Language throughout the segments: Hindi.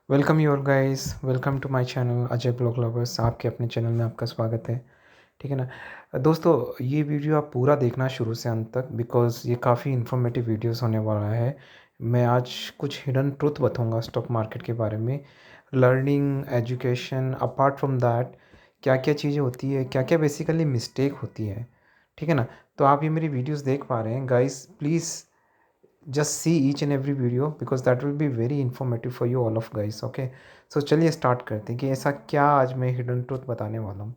Welcome your guys, welcome to my channel Ajay blog lovers. आपके अपने चैनल में आपका स्वागत है। ठीक है ना दोस्तों, ये वीडियो आप पूरा देखना शुरू से अंत तक, बिकॉज़ ये काफ़ी इन्फॉर्मेटिव वीडियोस होने वाला है। मैं आज कुछ हिडन ट्रुथ बताऊंगा स्टॉक मार्केट के बारे में, learning, education, apart from that क्या क्या चीज़ें होती है, क्या क्या बेसिकली मिस्टेक होती है। ठीक है ना। तो आप ये मेरी वीडियोस देख पा रहे हैं guys, please just see each and every video because that will be very informative for you all of guys. Okay, so चलिए स्टार्ट करते हैं कि ऐसा क्या आज मैं हिडन ट्रूथ बताने वाला हूँ।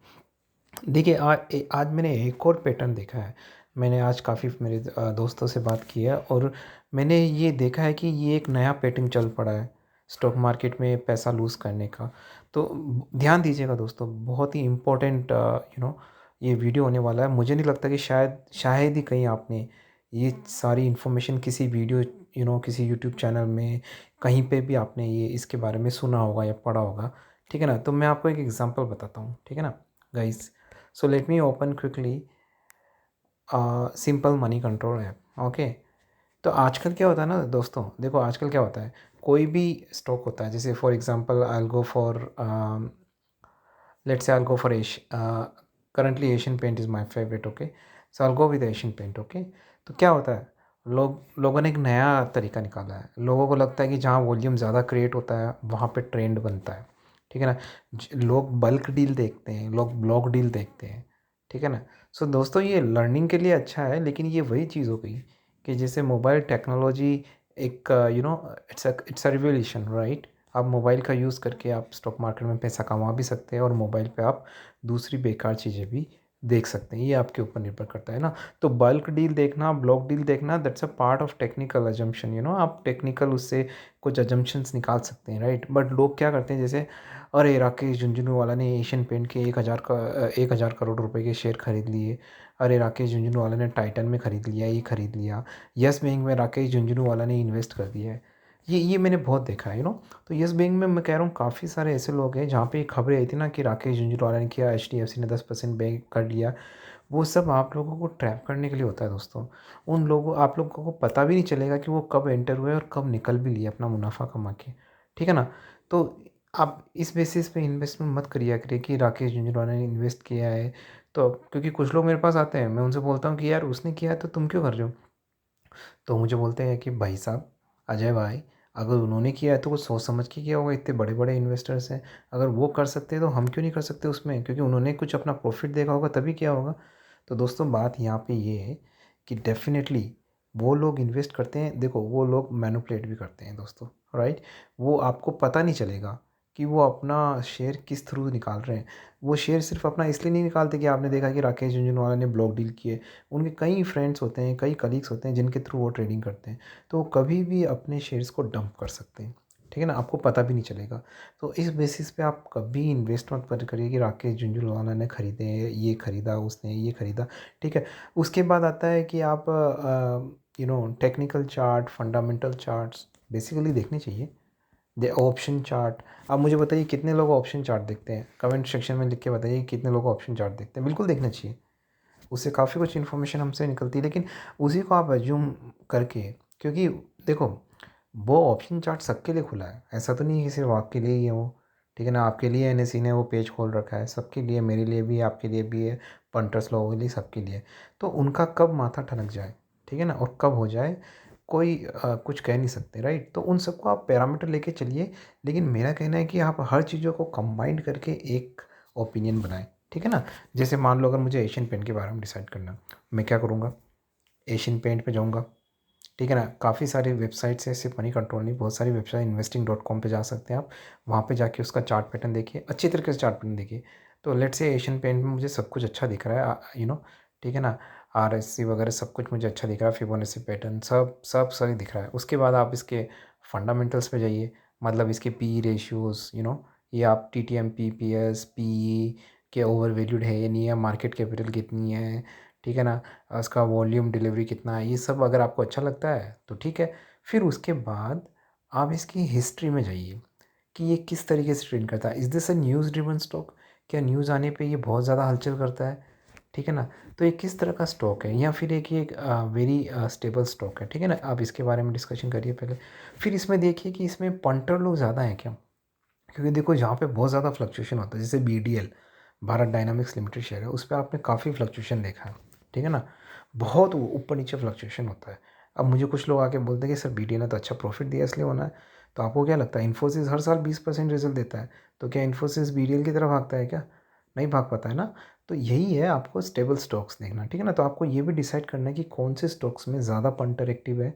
देखिए, आज मैंने एक और पैटर्न देखा है। मैंने आज काफ़ी मेरे दोस्तों से बात की है और मैंने ये देखा है कि ये एक नया पैटर्न चल पड़ा है स्टॉक मार्केट में पैसा लूज़ करने का। तो ध्यान दीजिएगा दोस्तों, बहुत ही इम्पोर्टेंट ये वीडियो होने वाला है। मुझे नहीं लगता कि शायद शायद ही कहीं आपने ये सारी इन्फॉर्मेशन किसी वीडियो किसी यूट्यूब चैनल में कहीं पे भी आपने ये इसके बारे में सुना होगा या पढ़ा होगा। ठीक है ना। तो मैं आपको एक एग्जांपल बताता हूँ। ठीक है ना guys, so let me open quickly simple money control app. Okay, तो आजकल क्या होता है ना दोस्तों, देखो आजकल क्या होता है, कोई भी स्टॉक होता है, जैसे for example I will go for let's say I'll go for currently Asian Paint is my favorite. Okay, so I'll go with Asian Paint. Okay, तो क्या होता है, लोगों ने एक नया तरीका निकाला है। लोगों को लगता है कि जहाँ वॉल्यूम ज़्यादा क्रिएट होता है वहाँ पे ट्रेंड बनता है। ठीक है ना। लोग बल्क डील देखते हैं, लोग ब्लॉक डील देखते हैं। ठीक है ना। सो दोस्तों, ये लर्निंग के लिए अच्छा है, लेकिन ये वही चीज़ हो गई कि जैसे मोबाइल टेक्नोलॉजी एक इट्स अ रिवोल्यूशन, राइट। आप मोबाइल का यूज़ करके आप स्टॉक मार्केट में पैसा कमा भी सकते हैं और मोबाइल पे आप दूसरी बेकार चीज़ें भी देख सकते हैं। ये आपके ऊपर निर्भर करता है ना। तो बल्क डील देखना, ब्लॉक डील देखना, that's a part of technical assumption. आप टेक्निकल उससे कुछ अजम्पशंस निकाल सकते हैं, राइट। बट लोग क्या करते हैं, जैसे अरे राकेश झुंझुनू ने एशियन पेंट के 1,000 करोड़ रुपए के शेयर खरीद लिए। अरे राकेश झुंझुनू ने टाइटन में खरीद लिया, ये खरीद लिया। यस बैंक में राकेश झुंझुनू ने इन्वेस्ट कर दिया है। ये मैंने बहुत देखा है। तो यस बैंक में मैं कह रहा हूँ काफ़ी सारे ऐसे लोग हैं जहाँ पे खबरें आई थी ना कि राकेश झुंझुनवाला ने किया, HDFC ने 10% बैंक कर लिया। वो सब आप लोगों को ट्रैप करने के लिए होता है दोस्तों। आप लोगों को पता भी नहीं चलेगा कि वो कब एंटर हुए और कब निकल भी लिए अपना मुनाफा कमा के। ठीक है ना। तो आप इस बेसिस पे इन्वेस्टमेंट मत करिए करिए कि राकेश झुंझुनवाला ने इन्वेस्ट किया है। तो क्योंकि कुछ लोग मेरे पास आते हैं, मैं उनसे बोलता हूँ कि यार उसने किया है तो तुम क्यों कर रहे हो। तो मुझे बोलते हैं कि भाई साहब, अजय भाई, अगर उन्होंने किया है तो कुछ सोच समझ के किया होगा, इतने बड़े बड़े इन्वेस्टर्स हैं। अगर वो कर सकते हैं तो हम क्यों नहीं कर सकते उसमें, क्योंकि उन्होंने कुछ अपना प्रॉफिट देखा होगा तभी किया होगा। तो दोस्तों, बात यहाँ पे ये है कि डेफिनेटली वो लोग इन्वेस्ट करते हैं, देखो वो लोग मैनिपुलेट भी करते हैं दोस्तों, राइट। वो आपको पता नहीं चलेगा कि वो अपना शेयर किस थ्रू निकाल रहे हैं। वो शेयर सिर्फ अपना इसलिए नहीं निकालते कि आपने देखा कि राकेश झुनझुनवाला ने ब्लॉक डील किए। उनके कई फ्रेंड्स होते हैं, कई कलीग्स होते हैं जिनके थ्रू वो ट्रेडिंग करते हैं। तो वो कभी भी अपने शेयर्स को डंप कर सकते हैं। ठीक है ना, आपको पता भी नहीं चलेगा। तो इस बेसिस पे आप कभी इन्वेस्ट मत करिए कि राकेश झुनझुनवाला ने खरीदे, ये खरीदा, उसने ये खरीदा। ठीक है। उसके बाद आता है कि आप technical chart, fundamental charts basically देखने चाहिए। दे ऑप्शन चार्ट। आप मुझे बताइए कितने लोग ऑप्शन चार्ट देखते हैं, कमेंट सेक्शन में लिख के बताइए कितने लोग ऑप्शन चार्ट देखते हैं। बिल्कुल देखना चाहिए, उससे काफ़ी कुछ इन्फॉर्मेशन हमसे निकलती है। लेकिन उसी को आप एज्यूम करके, क्योंकि देखो वो ऑप्शन चार्ट सबके लिए खुला है, ऐसा तो नहीं है कि सिर्फ आपके लिए ही है वो। ठीक है ना। आपके लिए NSE ने वो पेज खोल रखा है, सबके लिए, मेरे लिए भी, आपके लिए भी है, पंटर्स लोगों के लिए, सबके लिए। तो उनका कब माथा ठनक जाए, ठीक है ना, और कब हो जाए, कोई कुछ कह नहीं सकते, राइट। तो उन सबको आप पैरामीटर लेके चलिए। लेकिन मेरा कहना है कि आप हर चीज़ों को कंबाइंड करके एक ओपिनियन बनाएं। ठीक है ना। जैसे मान लो अगर मुझे एशियन पेंट के बारे में डिसाइड करना है, मैं क्या करूँगा, एशियन पेंट पे जाऊँगा। ठीक है ना। काफ़ी सारी वेबसाइट्स है, सिर्फ मनी कंट्रोल नहीं, बहुत सारी वेबसाइट, investing.com पे जा सकते हैं आप। वहाँ पे जाके उसका चार्ट पैटर्न देखिए, अच्छी तरीके से चार्ट पैटर्न देखिए। तो लेट्स से एशियन पेंट में मुझे सब कुछ अच्छा दिख रहा है, ठीक है ना। RSI वगैरह सब कुछ मुझे अच्छा दिख रहा है, फिबोनाची पैटर्न सब सब सही दिख रहा है। उसके बाद आप इसके फंडामेंटल्स पे जाइए, मतलब इसके PE रेशियोज़, ये आप TTM, PPS, PE के ओवर वैल्यूड है या नहीं है, मार्केट कैपिटल कितनी है, ठीक है ना, उसका वॉल्यूम डिलीवरी कितना है, ये सब अगर आपको अच्छा लगता है तो ठीक है। फिर उसके बाद आप इसकी हिस्ट्री में जाइए कि ये किस तरीके से ट्रेड करता है। Is this a news driven stock, क्या न्यूज़ आने पे ये बहुत ज़्यादा हलचल करता है, ठीक है ना। तो ये किस तरह का स्टॉक है, या फिर एक ये वेरी स्टेबल स्टॉक है, ठीक है ना। आप इसके बारे में डिस्कशन करिए पहले। फिर इसमें देखिए कि इसमें पंटर लोग ज़्यादा हैं क्या, क्योंकि देखो जहाँ पे बहुत ज़्यादा फ्लक्चुएशन होता है, जैसे BDL, Bharat dynamics limited share है, उस पे आपने काफ़ी फ्लक्चुएशन देखा है, ठीक है ना? बहुत ऊपर नीचे फ्लक्चुएशन होता है। अब मुझे कुछ लोग आके बोलते हैं कि सर BDL ने तो अच्छा प्रॉफिट दिया इसलिए होना है। तो आपको क्या लगता है, इन्फोसिस हर साल 20% रिजल्ट देता है, तो क्या इन्फोसिस BDL की तरफ भागता है क्या? नहीं भाग पाता है ना। तो यही है, आपको स्टेबल स्टॉक्स देखना, ठीक है ना। तो आपको ये भी डिसाइड करना है कि कौन से स्टॉक्स में ज़्यादा पंटर एक्टिव है।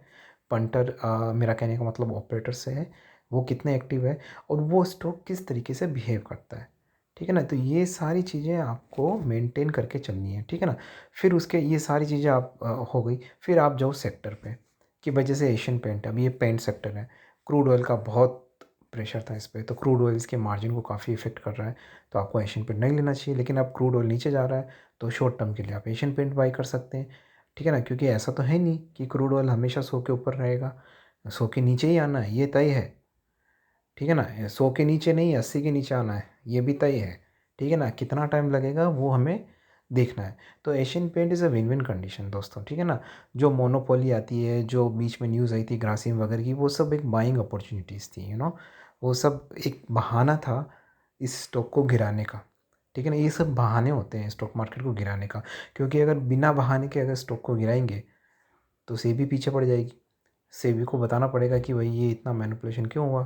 पंटर मेरा कहने का मतलब ऑपरेटर से है, वो कितने एक्टिव है और वो स्टॉक किस तरीके से बिहेव करता है, ठीक है ना। तो ये सारी चीज़ें आपको मेंटेन करके चलनी है, ठीक है ना। फिर उसके ये सारी चीज़ें आप हो गई, फिर आप जाओ सेक्टर पे कि भाई जैसे एशियन पेंट, अब ये पेंट सेक्टर है, क्रूड ऑयल का बहुत प्रेशर था इस पे, तो क्रूड ऑयल के मार्जिन को काफ़ी इफेक्ट कर रहा है, तो आपको एशियन पेंट नहीं लेना चाहिए। लेकिन अब क्रूड ऑयल नीचे जा रहा है, तो शॉर्ट टर्म के लिए आप एशियन पेंट बाई कर सकते हैं, ठीक है ना। क्योंकि ऐसा तो है नहीं कि क्रूड ऑयल हमेशा 100 के ऊपर रहेगा, 100 के नीचे ही आना है, ये तय है, ठीक है ना। 100 के नीचे नहीं, 80 के नीचे आना है, ये भी तय है, ठीक है ना। कितना टाइम लगेगा वो हमें देखना है। तो Asian paint is a win win condition दोस्तों, ठीक है ना। जो मोनोपोली आती है, जो बीच में न्यूज़ आई थी ग्रासिम वगैरह की, वो सब एक बाइंग अपॉर्चुनिटीज़ थी, वो सब एक बहाना था इस स्टॉक को गिराने का, ठीक है ना। ये सब बहाने होते हैं स्टॉक मार्केट को गिराने का, क्योंकि अगर बिना बहाने के अगर स्टॉक को गिराएंगे तो सेबी पीछे पड़ जाएगी। सेबी को बताना पड़ेगा कि भाई ये इतना मैनिपुलेशन क्यों हुआ,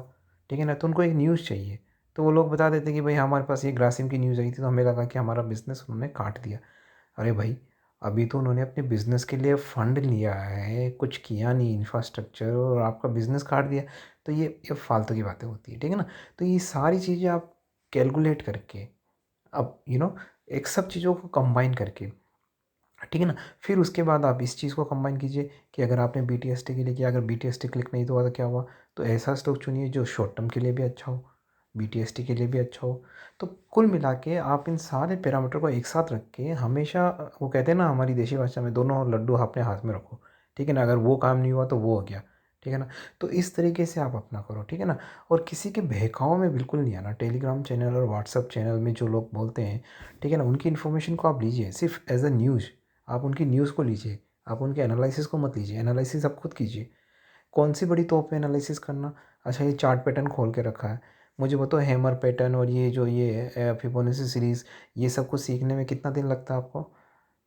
ठीक है ना। तो उनको एक न्यूज़ चाहिए, तो वो लोग बता देते कि भाई हमारे पास ये ग्रासिम की न्यूज़ आई थी, तो हमें लगा कि हमारा बिज़नेस उन्होंने काट दिया। अरे भाई, अभी तो उन्होंने अपने बिज़नेस के लिए फ़ंड लिया है, कुछ किया नहीं इंफ्रास्ट्रक्चर, और आपका बिज़नेस काट दिया। तो ये फालतू की बातें होती है, ठीक है ना। तो ये सारी चीज़ें आप कैलकुलेट करके, अब एक सब चीज़ों को कंबाइन करके, ठीक है ना, फिर उसके बाद आप इस चीज़ को कंबाइन कीजिए कि अगर आपने BTST के लिए किया, अगर BTST क्लिक नहीं तो हुआ तो क्या हुआ। तो ऐसा स्टॉक चुनिए जो शॉर्ट टर्म के लिए भी अच्छा हो, BTST के लिए भी अच्छा हो। तो कुल मिला के आप इन सारे पैरामीटर को एक साथ रख के हमेशा, वो कहते हैं ना हमारी देशी भाषा में, दोनों लड्डू अपने हाथ में रखो, ठीक है ना। अगर वो काम नहीं हुआ तो वो हो गया, ठीक है ना। तो इस तरीके से आप अपना करो, ठीक है ना। और किसी के बहकाव में बिल्कुल नहीं आना। टेलीग्राम चैनल और व्हाट्सअप चैनल में जो लोग बोलते हैं, ठीक है ना, उनकी इन्फॉर्मेशन को आप लीजिए सिर्फ एज अ न्यूज़। आप उनकी न्यूज़ को लीजिए, आप उनके एनालिसिस को मत लीजिए। एनालिसिस आप खुद कीजिए। कौन सी बड़ी तोप है एनालिसिस करना। अच्छा, ये चार्ट पैटर्न खोल के रखा है, मुझे बताओ हैमर पैटर्न और ये जो ये फिबोनाची सीरीज़, ये सब कुछ सीखने में कितना दिन लगता है आपको,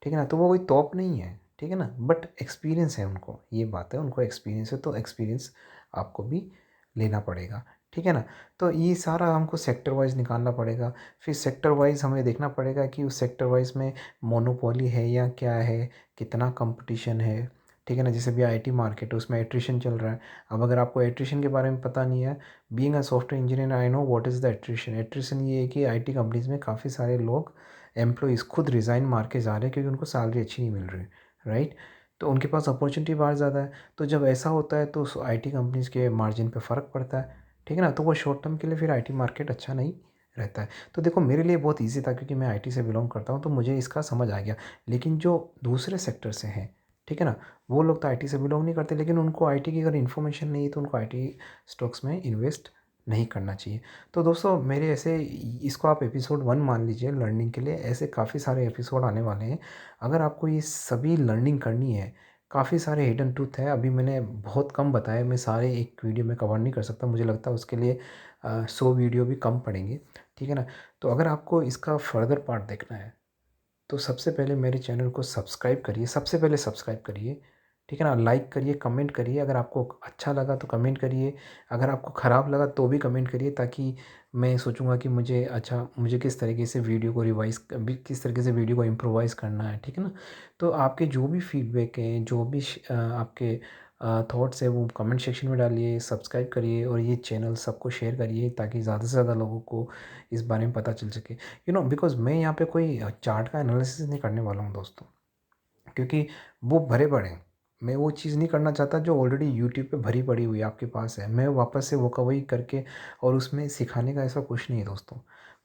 ठीक है ना। तो वो कोई तोप नहीं है, ठीक है ना, बट एक्सपीरियंस है उनको, ये बात है, उनको एक्सपीरियंस है, तो एक्सपीरियंस आपको भी लेना पड़ेगा, ठीक है ना। तो ये सारा हमको सेक्टर वाइज निकालना पड़ेगा। फिर सेक्टर वाइज हमें देखना पड़ेगा कि उस सेक्टर वाइज में मोनोपोली है या क्या है, कितना कंपटीशन है, ठीक है ना। जैसे भी IT मार्केट है, उसमें एट्रिशन चल रहा है। अब अगर आपको एट्रिशन के बारे में पता नहीं है, being a software engineer I know what is the attrition. Attrition ये है कि IT कंपनीज़ में काफ़ी सारे लोग, एम्प्लॉइज़ खुद रिज़ाइन मार के जा रहे हैं क्योंकि उनको सैलरी अच्छी नहीं मिल रही, राइट। तो उनके पास अपॉर्चुनिटी बाहर ज़्यादा है। तो जब ऐसा होता है तो उस IT कंपनीज़ के मार्जिन पे फ़र्क पड़ता है, ठीक है ना। तो वो शॉर्ट टर्म के लिए फिर IT मार्केट अच्छा नहीं रहता है। तो देखो मेरे लिए बहुत ईज़ी था क्योंकि मैं IT से बिलोंग करता हूँ, तो मुझे इसका समझ आ गया। लेकिन जो दूसरे सेक्टर से हैं, ठीक है ना, वो लोग तो IT से बिलोंग नहीं करते, लेकिन उनको IT की अगर इन्फॉर्मेशन नहीं है तो उनको IT स्टॉक्स में इन्वेस्ट नहीं करना चाहिए। तो दोस्तों मेरे ऐसे, इसको आप एपिसोड 1 मान लीजिए लर्निंग के लिए, ऐसे काफ़ी सारे एपिसोड आने वाले हैं। अगर आपको ये सभी लर्निंग करनी है, काफ़ी सारे हिडन ट्रूथ है, अभी मैंने बहुत कम बताया, मैं सारे एक वीडियो में कवर नहीं कर सकता, मुझे लगता है उसके लिए 100 वीडियो भी कम पड़ेंगे, ठीक है ना। तो अगर आपको इसका फर्दर पार्ट देखना है तो सबसे पहले मेरे चैनल को सब्सक्राइब करिए, सबसे पहले सब्सक्राइब करिए, ठीक है ना। लाइक करिए, कमेंट करिए, अगर आपको अच्छा लगा तो कमेंट करिए, अगर आपको ख़राब लगा तो भी कमेंट करिए, ताकि मैं सोचूंगा कि मुझे किस तरीके से वीडियो को किस तरीके से वीडियो को इम्प्रोवाइज़ करना है, ठीक है ना। तो आपके जो भी फीडबैक हैं, जो भी आपके थॉट्स है, वो कमेंट सेक्शन में डालिए, सब्सक्राइब करिए और ये चैनल सबको शेयर करिए ताकि ज़्यादा से ज़्यादा लोगों को इस बारे में पता चल सके। बिकॉज़ मैं यहाँ पे कोई चार्ट का एनालिसिस नहीं करने वाला हूँ दोस्तों, क्योंकि वो भरे पड़े हैं। मैं वो चीज़ नहीं करना चाहता जो ऑलरेडी यूट्यूब पे भरी पड़ी हुई आपके पास है। मैं वापस से वो का वही करके, और उसमें सिखाने का ऐसा कुछ नहीं है दोस्तों,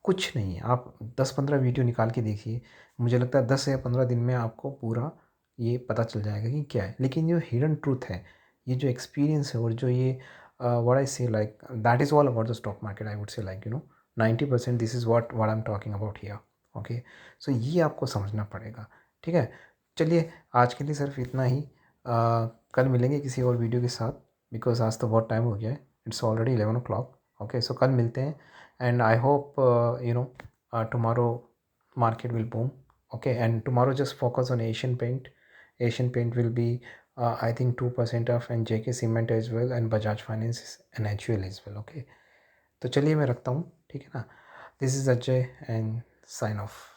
कुछ नहीं है। आप 10-15 वीडियो निकाल के देखिए, मुझे लगता है 10 या 15 दिन में आपको पूरा ये पता चल जाएगा कि क्या है। लेकिन जो हिडन ट्रूथ है, ये जो एक्सपीरियंस है, और जो ये what I say like that is all about the stock market, I would say like 90% this is what I am talking about here. Okay, so ये आपको समझना पड़ेगा, ठीक है। चलिए, आज के लिए सिर्फ इतना ही। कल मिलेंगे किसी और वीडियो के साथ, बिकॉज़ आज तो बहुत टाइम हो गया है, इट्स ऑलरेडी 11 o'clock। ओके, सो कल मिलते हैं and I hope you know tomorrow market will boom. Okay, and tomorrow just focus on Asian Paint. Asian Paint will be I think 2% off, and JK Cement as well, and Bajaj Finance and HUL as well. Okay, तो चलिए मैं रखता हूँ, ठीक है ना. This is Ajay and sign of.